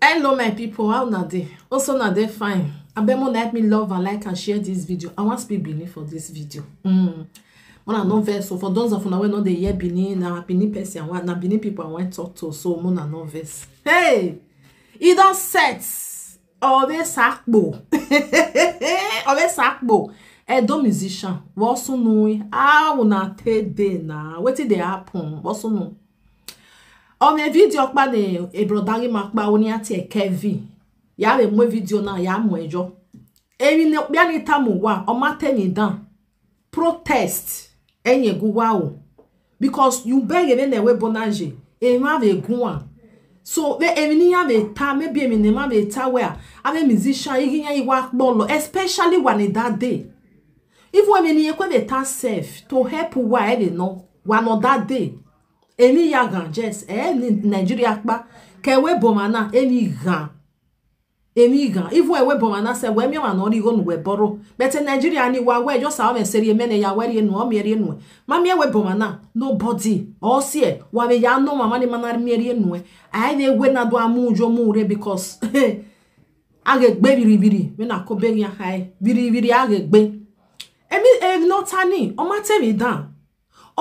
Hello my people, how na dey? Also na dey fine. Abemo let me love and like and share this video. I want speak Benin for this video. Mona no verse. So for those of you wey no dey hear Benin, na Benin person na Benin people I want talk to. So mona no verse. Hey, e don set. Ove sakbo. Ove sakbo. Edo musician. Wosu nui. How na te dey na? Wetin dey happen? Wosu nu. On a video pa ne e brodari makba oni ati e Kevin. Ya le mwe video na ya mwejo. Emi ne bia ni tamu wa o mate ni dan. Protest enye guwa o. Because you beg even we bonaje. E ma ve guwa. So we emi ni ya ve ta maybe emi ne ma ve ta where ave musician igi yan iwa bolo especially when in that day. If we emi ni ekwe ve ta safe to help wa e no one on that day. Emi ya gan jes Nigeria pa ke we bomana emi gan if we bomana se we mi wa no ri go nu we boro but Nigeria ni wa we just how me seri mene ya we nu o mi ri nu ma mi we bomana nobody all see wa me ya no mama ni manar mi ri nu ai we we na do amujo mu re because age gbe biribiri me na ko be yan hai biribiri age gbe emi no tani o ma tell me down.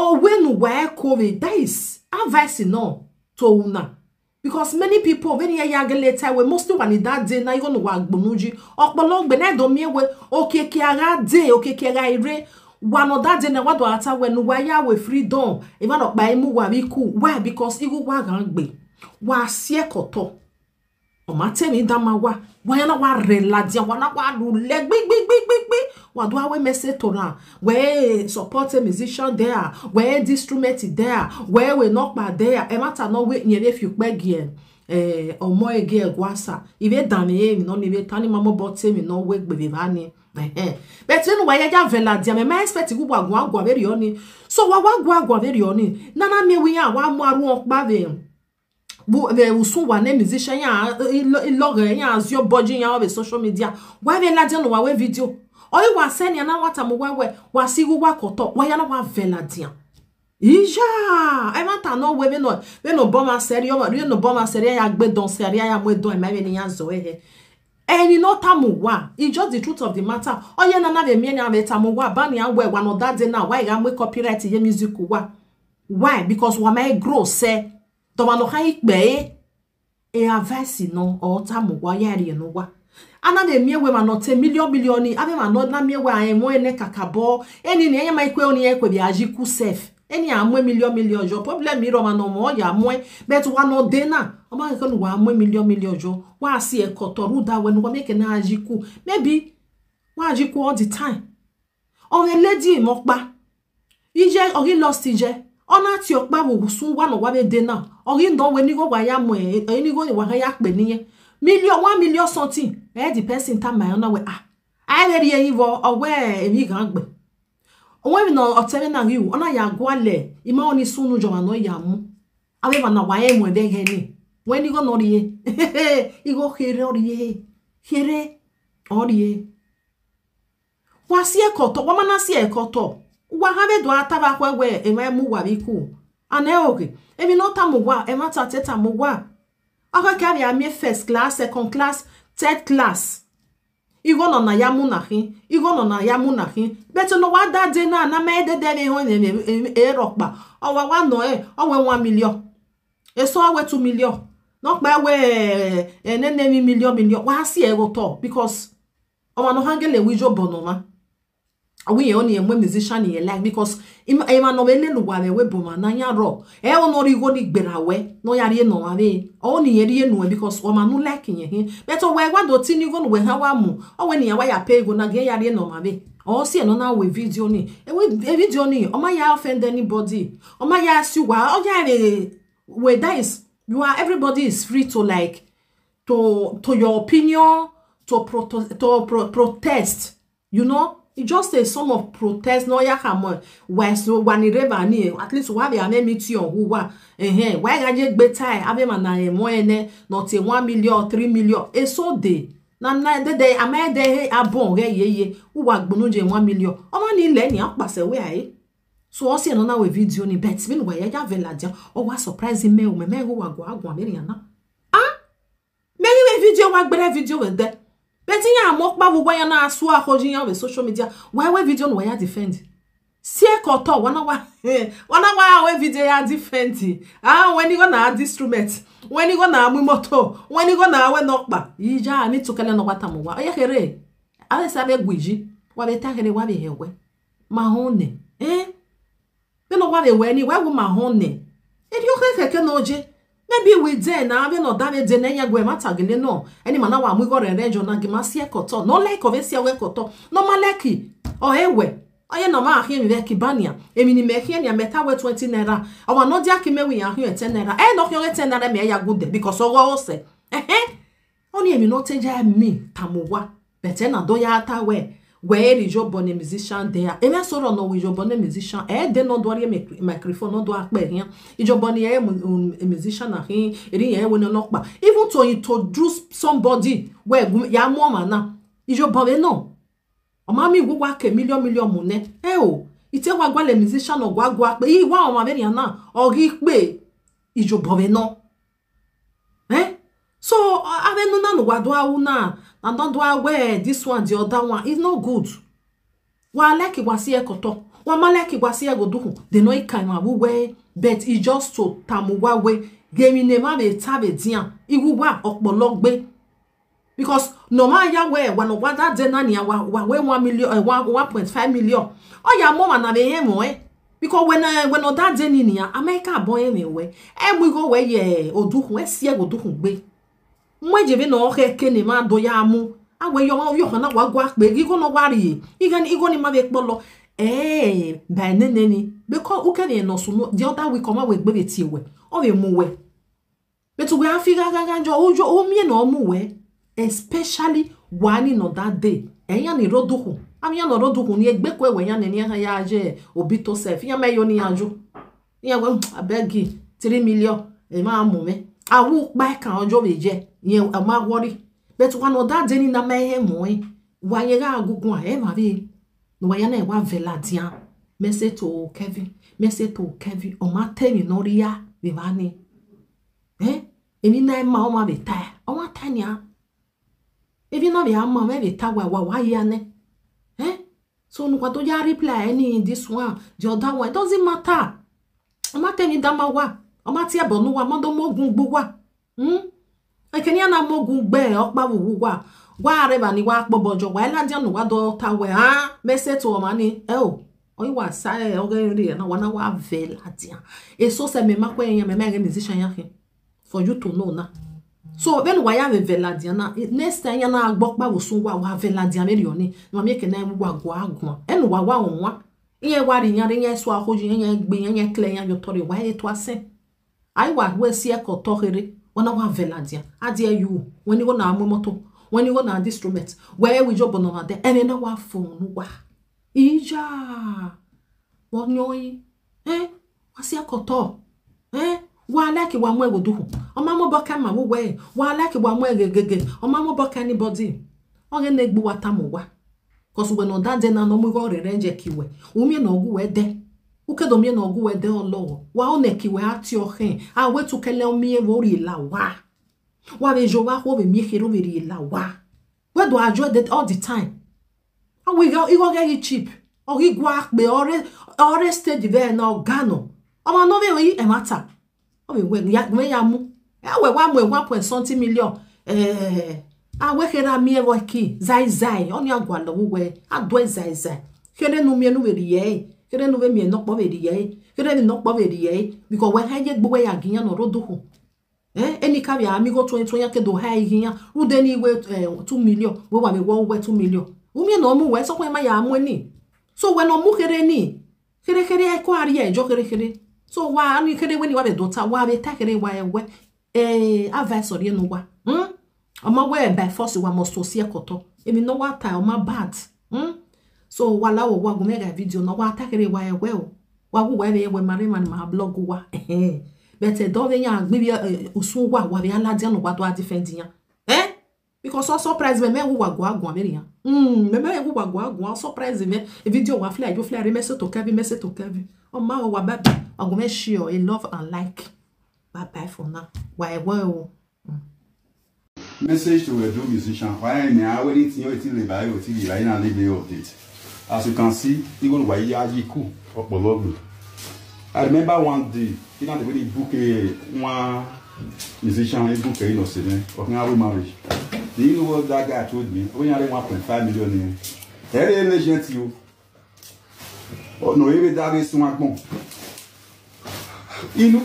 Or when we COVID, that is advice no to una. Because many people when you young later we mostly want that day na you gonna work bonuji. Okpolo gbe na do me we okay ki ara day okay ki ara ire one of that day na what do ata when we ya we freedom even okpa imu wa bi ku. Why? Because igu wa gan gbe wa sie koto. O ma temi dama wa na wa reladia wa na wa lu le gbe wa do awe message to ran we support a musician there we instrument there we knock ba there e matter no we nyere fi pegi omo ege gwasa ibe dan e mi no ni be tani mama but me no we gbe ba ni but when we ya veladia me expect ku gwa very oni so wa gwa very oni nana me we ya wa mu aru okpa be bu usun wa ne musician ya ilore ya azio budget ya over social media wa be la dia no wa we video oyi wa send ya na wata mo wewe wa si gu wa koto wa ya na wa vela dia ija e mata no we no boma serio we no boma serio ya gbe don serio ya mo don e ma be ni ya zo eni no tamu wa it's just the truth of the matter oye na be mi na be tamu wa ba ni anwe wa no that day now why ga mo copyright ye music wa why because wa ma grow say to ma no kan ipe e advice no o tamu wa ya ri no wa ana de miewe ma no te million ave ma no na miewe mo ene kakabo eni ne ma ikwe oni ekwe bi ajiku sef eni amwe million jo problem mi ro ma no mo ya mo but wa no de na o ma ke no wa amwe million jo wa si e kotoru da we no make na ajiku maybe wa ajiku all the time o le lady mo pa ije ori lost ije ona ti opa wo sun wa no wa be de na ori ndo we ni go wa ya mo ni go ni wa ya pe niyen million 1 million something the person time my own way I very evil aware emi gan gbe won no otele na yu ona ya gwale ima oni sunu jo no ya mu awe na wa e mo de geni when you go no rie you go here orie wa si ekoto wa mana si ekoto wa ha be do ataba kwewe e ma mu wa biku ana oge emi no tamu wa e ma tata mu wa aka carry am first class second class third class igo no na yamu na hin but no wa that day na me de ho e rokpa o wa no o we 1 million e so we 2 million no pa we ene million wa si e go to because o ma no hangele we jo bonoma we only a musician in like because ima no bele lu wa we boma na nya ro e ono ri go ni gbera we no ya ri no ave o ni ri no because o ma no like yen but o we do ti ni go no we ha wa mu o we ni ya wa ya pay go na ge ya ri no ma be o si no na we video ni video ni o ma ya offend anybody o ma ya si wa o ya we that is you are everybody is free to like to your opinion to protest you know. It's just a sum of protest no ya come west wani river ni at least we have a meet you who wa why ga je gbe tai ave ma na mo ene not 1 million 3 million e so de na de amede abon re ye who wa gbonu je 1 million o ma ni ile ni apase we ai so o se no na we video ni bet me wa ya vela dia o wa surprise me o me go wa go agwa me na wa gbere video we de beti ya mokpa wo ya na asu ahoji ya we social media we video no ya defend sie koto wana wa we video ya defend when you go na instrument when you go na amu moto when you go na we nokpa ija ani tukele no kwata mo wa oye kere ale sabe gwiji wa be ta kere wa be hewe mahone be no wa be we ni wa wo mahone e di okeke no je maybe we dey na be no da be dey na ya gwe matagele no eni mana wa mu go rejo na gi ma sie koto no like of esi we koto no maleki o ewe oye no ma ahie mi be kibania emi ni me hie ni meta we 20 naira o wa no dia ki me we ahie 10 naira no hie 10 naira me ya good because o se oni emi no teja mi tamuwa bete na do ya ta we ri jo bonne musician there emi soro no we jo bonne musician de no do microphone no do ape hia ijo bonne musician na hin eri ye we no pa even to introduce somebody we ya mo mana ijo bonne no o ma mi gwa ke million mu ne o ite wa gwa le musician no gwa pe yi wa o ma be na o ri pe ijo bonne no so ave no na no gwa do awu na and don't do aware this one the other one is not good wa like wasi ekoto wa malaki wasi egoduhu they no ikan awu we but it just to tamuwa we gemi ne ma be tabe dian iwuwa opologbe because no ma ya we when wa that dey na nia wa we 1 million 1.5 million oh ya mama na be hemo because when that dey ni nia America boy me we we go we ye oduhu esi egoduhu gbe mweje be no ke ni ma do ya mu awe yo na wa gwa pe gi go no wari igo ni ma be polo ba neneni because u ke ni no so no the other week come we gbe ti we o be mu we but we afiga ganjo ojo o mi na o mu we especially one no that day ya ni roduhu ami ya no roduhu ni egbe ko we ya ni ya je obito self ya me yo ni anjo ya we abegi 3 million e ma mu me awu pa kan ojo be je yen ma worry but one of that day na me mo wa ye ga agugun ma be no ya na wa veladian message to Kevin o ma tell no ria be mani eni na ma o ma be ta o ma tanya ebi na be ama me be ta wa ya ne so no kwa to ya reply any this one the other one doesn't matter o ma tell me da ma wa o ma ti e bonu wa mo do mo gun gbo wa ekeni ana mogun gbe opa wuwu wa reba ni wa pobojo wa la dia no wa do ta we message to o mani oyi wa sa o ge ri na wa vela dia so se me makwa yan me musician yan for you to know na so when wa ya vela dia na next time yan na agbo pa wo sun wa vela dia me rioni no me ke na mu wa go agun wa onwa iye wa ri yan yen so ahoju yan gbe yan kle yan yo tori wa e to asen ai wa we si e ko tohere wana wa veladia adia you when you go na moto when you go na instrument where we job no there and na wa phone wa ija wonyoyi wasi akoto wa like wa mu egoduhu o ma mo boka ma wo we wa like wa mu egegege o ma mo boka anybody o ge na egbu wata mo wa cause when no that na no mo go rerenje kiwe umi na ogu we de ukedo mi na ogu we de olo wa o ne kiwe ati ohen a we tu kele mi e wori la wa be jo wa ho be mi hero be la wa we do ajo that all the time and we go get cheap o gi gwa pe ore stage there na organo o ma no be yi e matter o be we ya mu e we wa mu 1.something million a we kera mi e wo ki zai oni agwa lo we ado zai kere nu mi nu be ye kere nu be mi no po be ye kere ni no po be ye because when ha je gbo we ya giyan no roduhu any ka bia amigo 2020 ke do ha giyan ru de ni we 2 million we wa me wo we 2 million umi no mu we so kwa ma ya mu ni so we no mu kere ni kere e ko ari e jo kere so wa ni kere we ni wa be do ta wa be ta kere wa e we advice ori no wa Oma we by force wa must see koto. Emi no wa ta oma bad. So wala wo wa gumega video no wa takere wa e we o. Wa wu we we mare man ma blog wa. But do we yan gbe usun wa be ala dia no wa do a defend yan. Because so surprise me wu wa go agun amerian. Me wu wa go agun surprise me video wa fly jo fly message to Kevin. Oma wa baby. Agume share a love and like. Bye bye for now. Wa e we o. Message to the musician. Why now when it's new, it's in the bio, it's in the line and the update. As you can see, even why you cool up below. I remember one day, you know, they book one musician, he booked a innocent, talking about marriage. Do you know what that guy told me? When you had 1.5 million, very legend to you. Oh no, even that is so much more. Inu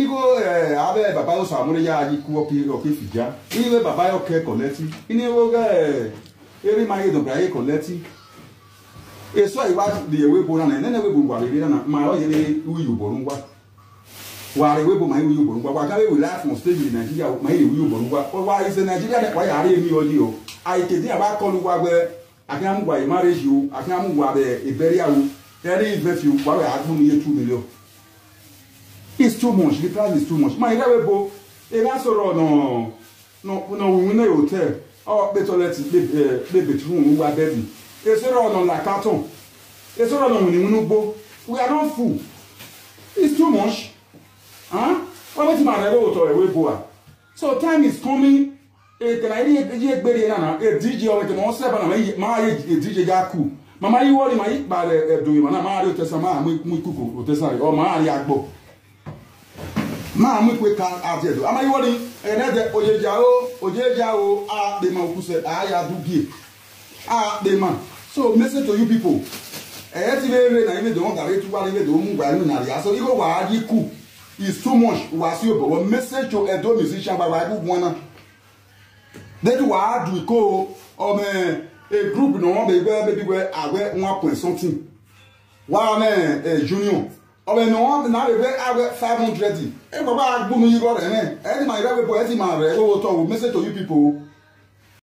go abe baba yo samure ya yi ku opi fija. Inu baba yo ke koleti. Inu go eri ma ye do bra ye koleti. Eso iwa de we bo na na we bo wa le na ma o ye le uyu borungwa. Wa re we bo ma uyu borungwa. Wa ka we life on stage in Nigeria ma ye uyu borungwa. Wa is Nigeria de wa ya re mi oli o. Ai ke dia ba kolu wa gbe akan gwa marriage yo, akan gwa be burial yo. Very invest wa we agun ye 2 million. It's too much. The price is too much. My go. If I saw no, we know hotel. Oh, better let's be bedroom. We are baby. It's all on like carton. It's all on we are not full. It's too much. Huh? What my hotel? So time is coming. Can I DJ or my DJ Gaku? Mama, you worry my by the doing Mario Tessama, Mukuku, Tessari, or Maria Agbo. Ma mu kwe kan ajedo ama yori enede ojejao de ma okuse aya dugie de ma. So message to you people ti le na ime de won gare tu wa le de mu gba nu na ya so iko wa adi ku is too much wa si obo message to Edo musician ba wa bu won na de tu wa adu ko o me a group no be we agbe 1 something wa me junior. Oh, no, now we have 500. If Baba Agbumu, you got any my rebel poet, my rebel, message to you people.